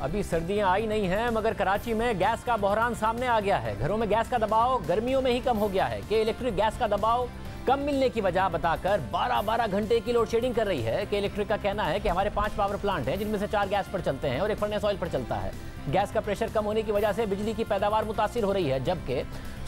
अभी सर्दियां आई नहीं हैं मगर कराची में गैस का बहरान सामने आ गया है। घरों में गैस का दबाव गर्मियों में ही कम हो गया है कि इलेक्ट्रिक गैस का दबाव कम मिलने की वजह बताकर 12-12 घंटे की लोड शेडिंग कर रही है कि इलेक्ट्रिक का कहना है कि हमारे 5 पावर प्लांट हैं जिनमें से 4 गैस पर चलते हैं और एक फर्नेस ऑयल पर चलता है। गैस का प्रेशर कम होने की वजह से बिजली की पैदावार मुतासिर हो रही है, जबकि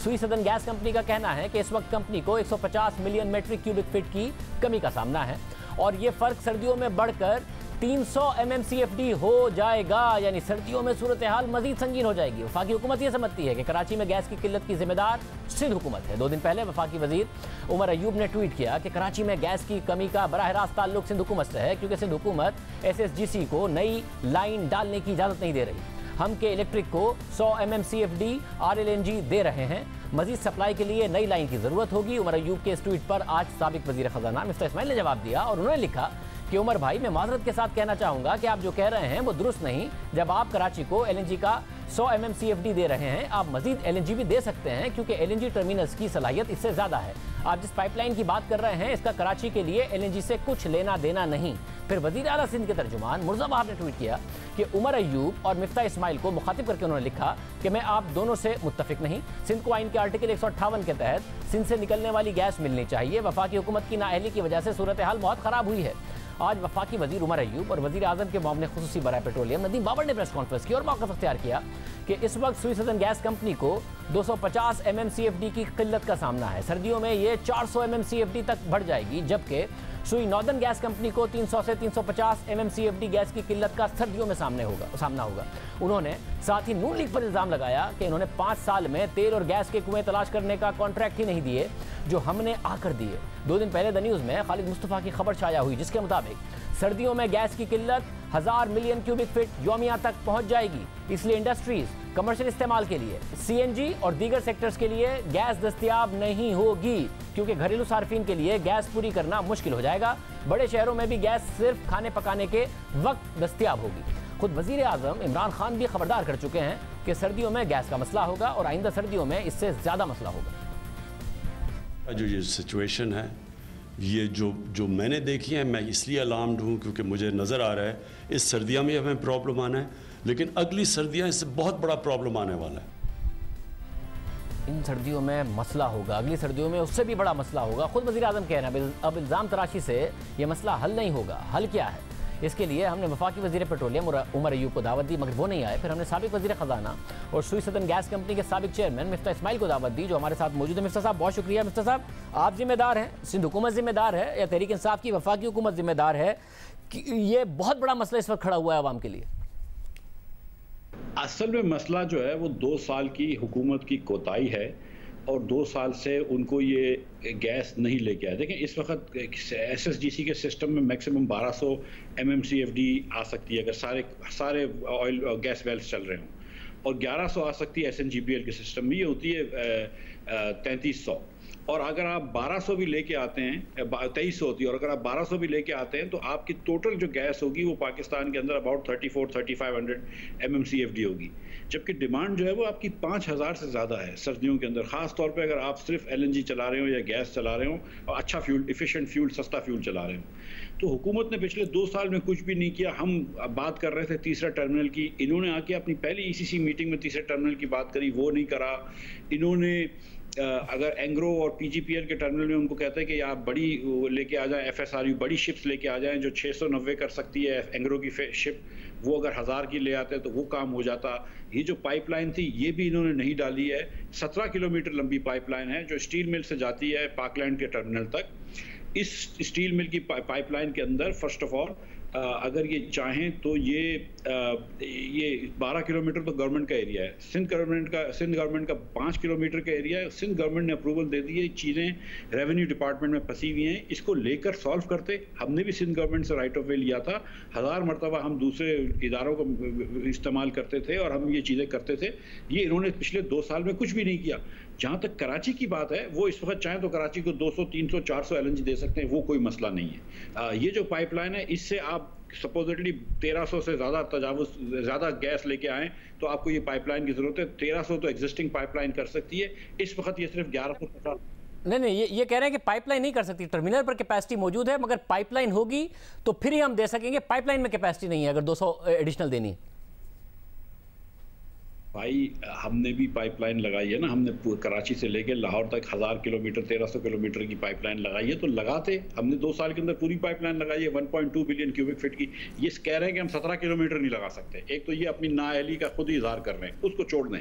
सुई सदन गैस कंपनी का कहना है कि इस वक्त कंपनी को 150 मिलियन मेट्रिक क्यूबिक फीट की कमी का सामना है और ये फर्क सर्दियों में बढ़कर 300 MMCFD हो जाएगा, यानी सर्दियों में सूरत हाल मजीद संगीन हो जाएगी। वफाकी हुकूमत ये समझती है कि कराची में गैस की किल्लत की जिम्मेदार सिंध हुकूमत है। 2 दिन पहले वफाकी वजीर उमर अयूब ने ट्वीट किया कि कराची में गैस की कमी का बराह रास्त ताल्लुक सिंध हुकूमत से है क्योंकि सिंध हुकूमत SSGC को नई लाइन डालने की इजाज़त नहीं दे रही। हम के इलेक्ट्रिक को 100 MMCFD RLNG दे रहे हैं, मजीद सप्लाई के लिए नई लाइन की ज़रूरत होगी। उमर अयूब के इस ट्वीट पर आज साबिक वज़ीर ख़ज़ाना मिफ्ता इस्माइल ने जवाब दिया और उन्होंने लिखा कि उमर भाई, मैं माजरत के साथ कहना चाहूँगा कि आप जो कह रहे हैं वो दुरुस्त नहीं। जब आप कराची को LNG का 100 MMCFD दे रहे हैं, आप मजीद LNG भी दे सकते हैं क्योंकि LNG टर्मिनल्स की सलाहियत इससे ज़्यादा है। आप जिस पाइपलाइन की बात कर रहे हैं इसका कराची के लिए LNG से कुछ लेना देना नहीं। फिर वज़ीर आला सिंध के तर्जुमान मुर्ज़ा वहाब ने ट्वीट किया कि उमर अयूब और मिफ्ता इस्माइल को मुखातिब करके उन्होंने लिखा कि मैं आप दोनों से मुत्तफिक नहीं। सिंध को आइन के आर्टिकल 158 के तहत सिंध से निकलने वाली गैस मिलनी चाहिए। वफाकी हुकूमत की नाअहली की वजह से सूरत हाल बहुत ख़राब हुई है। आज वफाकी वजीर उमर अयूब और वजीर आजम के मामले खुसूसी बराए पेट्रोलियम नदीम बाबर ने प्रेस कॉन्फ्रेंस की और मौक़िफ़ अख्तियार किया कि इस वक्त सुई सदन गैस कंपनी को 250 MMCFD की किल्लत का सामना है। सर्दियों में ये 400 MMCFD तक बढ़ जाएगी, जबकि सुई नॉर्दर्न गैस कंपनी को 300 से 350 MMCFD गैस की किल्लत का सर्दियों में सामना होगा। उन्होंने साथ ही नून लीग पर इल्ज़ाम लगाया कि इन्होंने 5 साल में तेल और गैस के कुएं तलाश करने का कॉन्ट्रैक्ट ही नहीं दिए जो हमने आकर दिए। 2 दिन पहले द न्यूज़ में खालिद मुस्तफ़ा की खबर छाया हुई जिसके मुताबिक सर्दियों में गैस की किल्लत 1000 मिलियन क्यूबिक फीट योमिया तक पहुंच जाएगी। इसलिए इंडस्ट्रीज कमर्शियल इस्तेमाल के लिए CNG और दीगर सेक्टर्स के लिए गैस दस्तयाब नहीं होगी क्योंकि घरेलू सार्फिन के लिए गैस पूरी करना मुश्किल हो जाएगा। बड़े शहरों में भी गैस सिर्फ खाने पकाने के वक्त दस्तयाब होगी। खुद वजीर आजम इमरान खान भी खबरदार कर चुके हैं कि सर्दियों में गैस का मसला होगा और आइंदा सर्दियों में इससे ज़्यादा मसला होगा। जो ये सिचुएशन है, ये जो मैंने देखी है, मैं इसलिए अलार्म्ड हूँ क्योंकि मुझे नज़र आ रहा है इस सर्दियाँ में हमें प्रॉब्लम आना है, लेकिन अगली सर्दियाँ इससे बहुत बड़ा प्रॉब्लम आने वाला है। इन सर्दियों में मसला होगा, अगली सर्दियों में उससे भी बड़ा मसला होगा। खुद वज़ीर आज़म कह रहे हैं अब इल्ज़ाम तराशी से ये मसला हल नहीं होगा। हल क्या है? इसके लिए हमने वफाकी वज़ीर पेट्रोलियम उमर अयूब को दावत दी मगर वो नहीं आए। फिर हमने साबिक वज़ीर ख़ज़ाना और सुई सदन गैस कंपनी के साबिक चेयरमैन मिफ्ता इस्माइल को दावत दी जो हमारे साथ मौजूद है। मिफ्ता साहब बहुत शुक्रिया। मिफ्ता साहब, आप जिम्मेदार हैं, सिंध हुकूमत जिम्मेदार है या तहरीक इंसाफ की वफाकी हुकूमत जिम्मेदार है कि ये बहुत बड़ा मसला इस वक्त खड़ा हुआ है आवाम के लिए? असल में मसला जो है वो 2 साल की हुकूमत की कोताही है और 2 साल से उनको ये गैस नहीं लेके आए। देखें, इस वक्त SSGC के सिस्टम में मैक्सिमम 1200 MMCFD आ सकती है अगर सारे ऑयल और गैस वेल्स चल रहे हों, और 1100 आ सकती है SNGPL के सिस्टम में, ये होती है 3300। और अगर आप 1200 भी लेके आते हैं, 2300 होती है, और अगर आप 1200 भी लेके आते हैं तो आपकी टोटल जो गैस होगी वो पाकिस्तान के अंदर अबाउट 34-3500 MMCFD होगी, जबकि डिमांड जो है वो आपकी 5000 से ज़्यादा है सर्दियों के अंदर। ख़ास तौर पे अगर आप सिर्फ LNG चला रहे हो या गैस चला रहे हो और अच्छा फ्यूल, इफिशिएंट फ्यूल, सस्ता फ्यूल चला रहे हो। तो हुकूमत ने पिछले 2 साल में कुछ भी नहीं किया। हम बात कर रहे थे तीसरा टर्मिनल की, इन्होंने आके अपनी पहली ECC मीटिंग में तीसरे टर्मिनल की बात करी, वो नहीं करा। इन्होंने अगर एंग्रो और PGPL के टर्मिनल में उनको कहते हैं कि आप बड़ी लेके आ जाएं, FSRU बड़ी शिप्स लेके आ जाएं जो 690 कर सकती है एंग्रो की शिप, वो अगर 1000 की ले आते हैं तो वो काम हो जाता। ये जो पाइपलाइन थी ये भी इन्होंने नहीं डाली है। 17 किलोमीटर लंबी पाइपलाइन है जो स्टील मिल से जाती है पाकलैंड के टर्मिनल तक। इस स्टील मिल की पाइपलाइन के अंदर फर्स्ट ऑफ ऑल अगर ये चाहें तो ये 12 किलोमीटर तो गवर्नमेंट का एरिया है, सिंध गवर्नमेंट का 5 किलोमीटर का एरिया है। सिंध गवर्नमेंट ने अप्रूवल दे दी है, चीज़ें रेवेन्यू डिपार्टमेंट में फंसी हुई हैं, इसको लेकर सॉल्व करते। हमने भी सिंध गवर्नमेंट से राइट ऑफ वे लिया था, 1000 मरतबा हम दूसरे इदारों को इस्तेमाल करते थे और हम ये चीज़ें करते थे। ये इन्होंने पिछले 2 साल में कुछ भी नहीं किया। जहाँ तक कराची की बात है, वो इस वक्त चाहें तो कराची को 200, 300, 400 LNG दे सकते हैं, वो कोई मसला नहीं है। ये जो पाइपलाइन है इससे आप सपोजिटली 1300 से ज़्यादा गैस लेके आएँ तो आपको ये पाइपलाइन की ज़रूरत है। 1300 तो एग्जिस्टिंग पाइपलाइन कर सकती है, इस वक्त ये सिर्फ 1150। नहीं, ये कह रहे हैं कि पाइपलाइन नहीं कर सकती, टर्मिनल पर कैपेसिटी मौजूद है मगर पाइपलाइन होगी तो फिर ही हम दे सकेंगे। पाइपलाइन में कैपेसिटी नहीं है अगर 200 एडिशनल देनी है। भाई हमने भी पाइपलाइन लगाई है ना, हमने कराची से लेके लाहौर तक 1000 किलोमीटर 1300 किलोमीटर की पाइपलाइन लगाई है। तो लगाते हमने 2 साल के अंदर पूरी पाइपलाइन लगाई है 1.2 बिलियन क्यूबिक फीट की। ये कह रहे हैं कि हम 17 किलोमीटर नहीं लगा सकते। एक तो ये अपनी नाअहली का खुद ही इजहार कर रहे हैं, उसको छोड़ दें।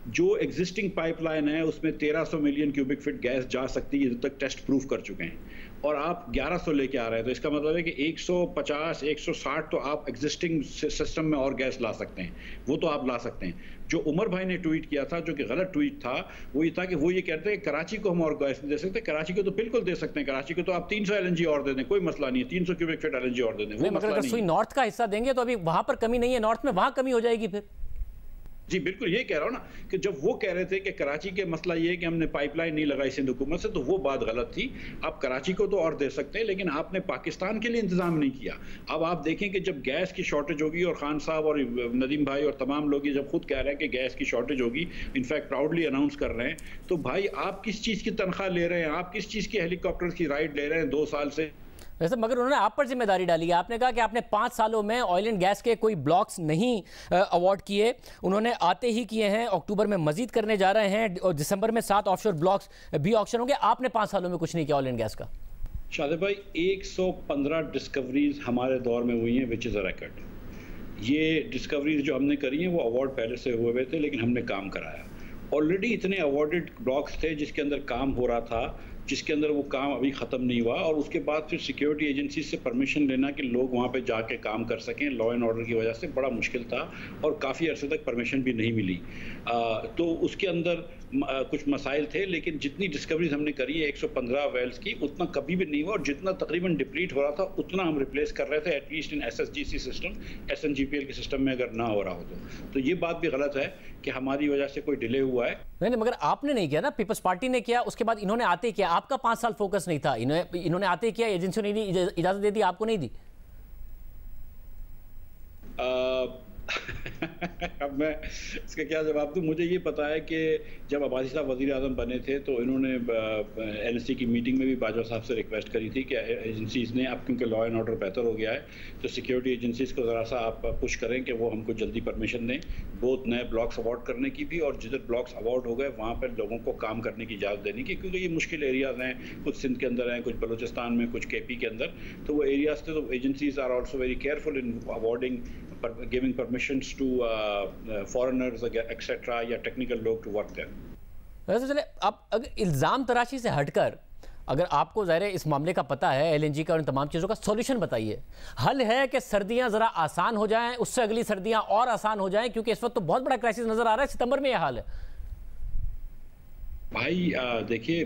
जो एग्जिस्टिंग पाइपलाइन है उसमें 1300 मिलियन क्यूबिक फीट गैस जा सकती है, जब तक टेस्ट प्रूफ कर चुके हैं, और आप 1100 लेके आ रहे हैं। तो इसका मतलब है कि 150 160 तो आप एग्जिस्टिंग सिस्टम में और गैस ला सकते हैं, वो तो आप ला सकते हैं। जो उमर भाई ने ट्वीट किया था, जो कि गलत ट्वीट था, वो ये था कि वो ये कहते हैं कराची को हम और गैस दे सकते हैं। कराची को तो बिल्कुल दे सकते हैं, कराची को तो आप 300 LNG और दे दें, कोई मसला नहीं है। 300 क्यूबिक फीट LNG और दे दें, वो मसला नहीं है। नॉर्थ का हिस्सा देंगे तो अभी वहां पर कमी नहीं है, नॉर्थ में वहां कमी हो जाएगी फिर। जी बिल्कुल, ये कह रहा हूँ ना कि जब वो कह रहे थे कि कराची के मसला ये है कि हमने पाइपलाइन नहीं लगाई सिंध हुकूमत से, तो वो बात गलत थी। आप कराची को तो और दे सकते हैं, लेकिन आपने पाकिस्तान के लिए इंतजाम नहीं किया। अब आप देखें कि जब गैस की शॉर्टेज होगी, और खान साहब और नदीम भाई और तमाम लोग ये जब खुद कह रहे हैं कि गैस की शॉर्टेज होगी, इनफैक्ट प्राउडली अनाउंस कर रहे हैं, तो भाई आप किस चीज़ की तनख्वाह ले रहे हैं, आप किस चीज़ की हेलीकॉप्टर की राइड ले रहे हैं 2 साल से। वैसे मगर उन्होंने आप पर जिम्मेदारी डाली है। आपने कहा कि आपने 5 सालों में ऑयल एंड गैस के कोई ब्लॉक्स नहीं अवार्ड किए, उन्होंने आते ही किए हैं। अक्टूबर में मजीद करने जा रहे हैं और दिसंबर में 7 ऑफशोर ब्लॉक्स भी ऑक्शन होंगे। आपने 5 सालों में कुछ नहीं किया ऑयल एंड गैस का। शादिब भाई 115 डिस्कवरीज हमारे दौर में हुई हैं, विच इज़ अ रिकॉर्ड। ये डिस्कवरीज जो हमने करी हैं वो अवार्ड पहले से हुए हुए थे, लेकिन हमने काम कराया। ऑलरेडी इतने अवार्डेड ब्लॉक्स थे जिसके अंदर काम हो रहा था, जिसके अंदर वो काम अभी ख़त्म नहीं हुआ, और उसके बाद फिर सिक्योरिटी एजेंसी से परमिशन लेना कि लोग वहाँ पे जाके काम कर सकें, लॉ एंड ऑर्डर की वजह से बड़ा मुश्किल था, और काफ़ी अरसे तक परमिशन भी नहीं मिली। तो उसके अंदर कुछ मसाइल थे, लेकिन जितनी डिस्कवरीज हमने करी है 115 वेल्स की, उतना कभी भी नहीं हुआ, और जितना तकरीबन डिप्लीट हो रहा था उतना हम रिप्लेस कर रहे थे, at least in SSGC system, SNGPL के सिस्टम में अगर ना हो रहा हो तो ये बात भी गलत है कि हमारी वजह से कोई डिले हुआ है। नहीं, मगर आपने नहीं किया ना, पीपल्स पार्टी ने किया, उसके बाद इन्होंने आते किया। आपका 5 साल फोकस नहीं था, इन्होंने आते किया, एजेंसियों ने इजाजत दे दी, आपको नहीं दी। अब मैं इसका क्या जवाब दूं? मुझे ये पता है कि जब अब्बासी साहब वज़ीर आज़म बने थे तो इन्होंने NSC की मीटिंग में भी बाजवा साहब से रिक्वेस्ट करी थी कि एजेंसीज़ ने, अब क्योंकि लॉ एंड ऑर्डर बेहतर हो गया है, तो सिक्योरिटी एजेंसीज़ को ज़रा सा आप पुश करें कि वो हमको जल्दी परमिशन दें, बहुत नए ब्लॉक्स अवार्ड करने की भी, और जिधर ब्लॉक्स अवार्ड हो गए वहाँ पर लोगों को काम करने की इजाज़त देने की, क्योंकि ये मुश्किल एरियाज़ हैं, कुछ सिंध के अंदर हैं, कुछ बलूचिस्तान में, कुछ KP के अंदर, तो वो एरियाज़ थे। तो agencies are also very careful in awarding, giving permissions to foreigners etcetera या टेक्निकल लोग टू वर्क देयर। वैसे चले, आप अगर इल्ज़ाम तराशी से हटकर, अगर आपको ज़ाहिर इस मामले का पता है, LNG का और इन तमाम चीज़ों का, सॉल्यूशन बताइए। हल है कि सर्दियां ज़रा आसान हो जाएं, उससे अगली सर्दियां और आसान हो जाएं, क्योंकि इस वक्त तो बहुत बड़ा क्राइसिस नज़र आ रहा है। सितंबर में यह हाल है भाई। देखिए,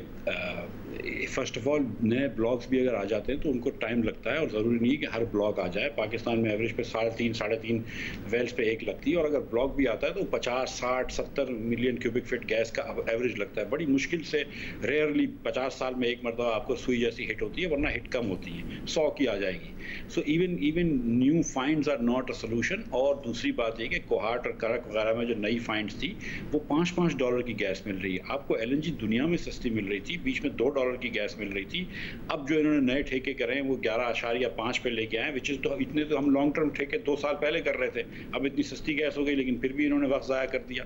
फ़र्स्ट ऑफ ऑल नए ब्लॉक्स भी अगर आ जाते हैं तो उनको टाइम लगता है, और ज़रूरी नहीं है कि हर ब्लॉक आ जाए। पाकिस्तान में एवरेज पे 3.5 वेल्स पे एक लगती है, और अगर ब्लॉक भी आता है तो 50 60 70 मिलियन क्यूबिक फीट गैस का एवरेज लगता है। बड़ी मुश्किल से, रेयरली 50 साल में एक मरतबा आपको सुई जैसी हिट होती है, वरना हिट कम होती है, 100 की आ जाएगी। So even new finds are not a solution. और दूसरी बात ये कि कोहाट और करक वगैरह में जो नई फाइंड्स थी, वो $5 की गैस मिल रही है आपको। LNG दुनिया में सस्ती मिल रही थी, बीच में $2 की गैस मिल रही थी। अब जो इन्होंने नए ठेके करे हैं वो 11.5 पे लेके आए, विच इज़ तो इतने तो हम लॉन्ग टर्म ठेके 2 साल पहले कर रहे थे। अब इतनी सस्ती गैस हो गई, लेकिन फिर भी इन्होंने वक्त ज़ाया कर दिया।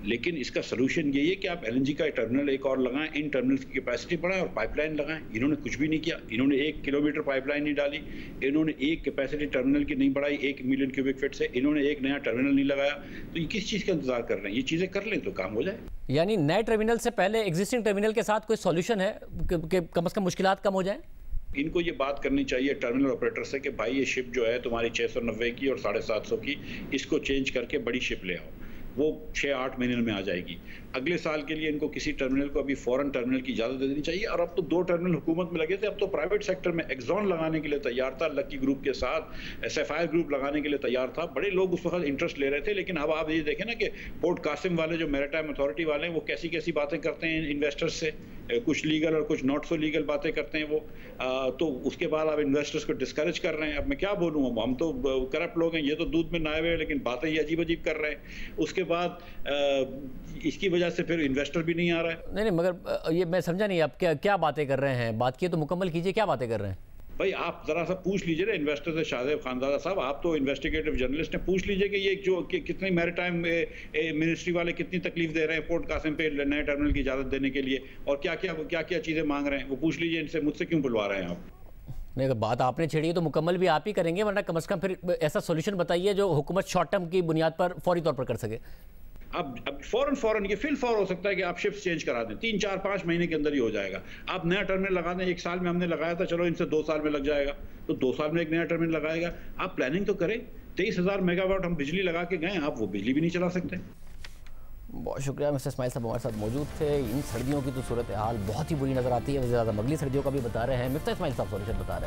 लेकिन इसका सलूशन यही है कि आप LNG का टर्मिनल एक और लगाएं, इन टर्मिनल्स की कैपेसिटी बढ़ाएं और पाइपलाइन लगाएं। इन्होंने कुछ भी नहीं किया, इन्होंने 1 किलोमीटर पाइपलाइन नहीं डाली, इन्होंने एक कैपेसिटी टर्मिनल की नहीं बढ़ाई 1 मिलियन क्यूबिक फीट से, इन्होंने एक नया टर्मिनल नहीं लगाया। तो ये किस चीज़ का इंतजार कर रहे हैं? ये चीज़ें कर लें तो काम हो जाए। यानी नए टर्मिनल से पहले एग्जिस्टिंग टर्मिनल के साथ कोई सॉल्यूशन है कि कम से कम मुश्किलात कम हो जाए? इनको ये बात करनी चाहिए टर्मिनल ऑपरेटर से कि भाई ये शिप जो है तुम्हारी 690 की और 750 की, इसको चेंज करके बड़ी शिप ले आओ। वो 6-8 महीने में आ जाएगी। अगले साल के लिए इनको किसी टर्मिनल को अभी फॉरेन टर्मिनल की इजाज़त दे देनी चाहिए। और अब तो 2 टर्मिनल हुकूमत में लगे थे, अब तो प्राइवेट सेक्टर में एक्सॉन लगाने के लिए तैयार था, लकी ग्रुप के साथ SFI ग्रुप लगाने के लिए तैयार था। बड़े लोग उस वक्त इंटरेस्ट ले रहे थे, लेकिन अब आप ये देखें ना कि पोर्ट कासिम वाले जो मैरीटाइम अथॉरिटी वाले हैं वो कैसी कैसी बातें करते हैं इन्वेस्टर्स से, कुछ लीगल और कुछ नॉट सो लीगल बातें करते हैं वो। तो उसके बाद आप इन्वेस्टर्स को डिस्करेज कर रहे हैं। अब मैं क्या बोलूँ, हम तो करप्ट लोग हैं, ये तो दूध में नहाए हुए हैं, लेकिन बातें ये अजीब अजीब कर रहे हैं। उसके बाद इसकी वजह से फिर इन्वेस्टर भी नहीं आ रहा है। नहीं, मगर ये मैं समझा नहीं, आप क्या बातें कर रहे हैं? बात की तो मुकम्मल कीजिए, क्या बातें कर रहे हैं? भाई आप जरा सा पूछ लीजिए ना इन्वेस्टर से, शाहजेब खानजादा साहब, आप तो इन्वेस्टिगेटिव जर्नलिस्ट हैं, पूछ लीजिए कि ये जो कितनी मैरीटाइम मिनिस्ट्री वाले कितनी तकलीफ दे रहे हैं पोर्ट कासिम पे नए टर्मिनल की इजाजत देने के लिए, और क्या क्या चीजें मांग रहे हैं, वो पूछ लीजिए इनसे, मुझसे क्यों बुलवा रहे हैं आप? नहीं, अगर बात आपने छेड़ी है तो मुकम्मल भी आप ही करेंगे, वरना कम से कम फिर ऐसा सॉल्यूशन बताइए जो हुकूमत शॉर्ट टर्म की बुनियाद पर फौरी तौर पर कर सके। अब फौरन ये फिल फौर हो सकता है कि आप शिफ्ट चेंज करा दें, 3-4-5 महीने के अंदर ही हो जाएगा। आप नया टर्मिनल लगा दें, 1 साल में हमने लगाया था, चलो इनसे 2 साल में लग जाएगा, तो 2 साल में एक नया टर्मिनल लगाएगा। आप प्लानिंग तो करें। 23,000 मेगावाट हम बिजली लगा के गए, आप वो बिजली भी नहीं चला सकते। बहुत शुक्रिया मिस्टर इस्माइल साहब, हमारे साथ मौजूद थे। इन सर्दियों की तो सूरत हाल बहुत ही बुरी नजर आती है, वज़ीर आज़म अगली सर्दियों का भी बता रहे हैं, मिस्टर इस्माइल साहब सॉल्यूशन बता रहे हैं।